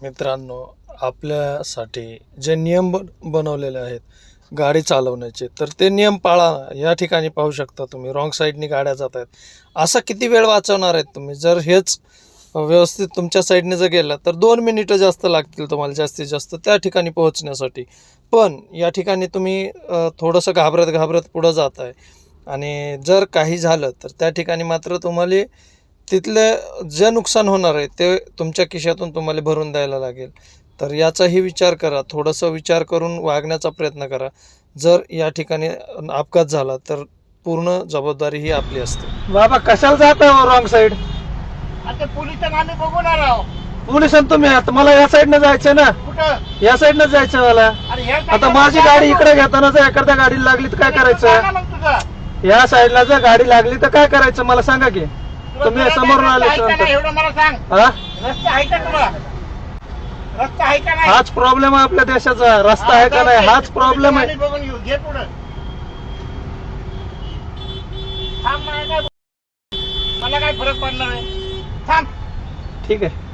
मित्रांनो, आपल्यासाठी जे नियम बनवलेले आहेत गाडी चालवण्याचे, तर ते नियम पाळा. या ठिकाणी पाहू शकता तुम्ही रॉंग साईडनी गाड्या जात आहेत. असा किती वेळ वाचवणार आहेत तुम्ही? जर हेच व्यवस्थित तुमच्या साईडने जर गेला तर 2 मिनिटं जास्त लागतील तुम्हाला जास्तीत जास्त त्या ठिकाणी पोहोचण्यासाठी. पण या ठिकाणी तुम्ही थोडंसं घाबरत घाबरत पुढं जात आहे आणि जर काही झालं तर त्या ठिकाणी मात्र तुम्हाला तिथले जे नुकसान होणार आहे ते तुमच्या खिशातून तुम्हाला भरून द्यायला लागेल. तर याचाही विचार करा, थोडंसं विचार करून वागण्याचा प्रयत्न करा. जर या ठिकाणी अपघात झाला तर पूर्ण जबाबदारी ही आपली असते. बाबा कशाला जात आहे रॉंग साईड? आता पोलिसांना आम्ही बघून आलो. पोलिसांना तुम्ही आता मला या साईडनं जायचं ना, कुठं या साईडनं जायचं मला. अरे ह्या आता माझी गाडी इकडे घेताना जर एखाद्या गाडीला लागली तर काय करायचं? मग तुझं या साईडला जर गाडी लागली तर काय करायचं मला सांगा की. तुम्ही समोरून आले तर एवढं मला सांग, हा, रस्ता आहे का तुला? रस्ता आहे का नाही? हाच प्रॉब्लेम आहे आपल्या देशाचा. रस्ता आहे का नाही हाच प्रॉब्लेम आहे. आम्ही बघून घेऊ. घे पुढं. थांब, मला काय फरक पडणार आहे? थांब. ठीक आहे.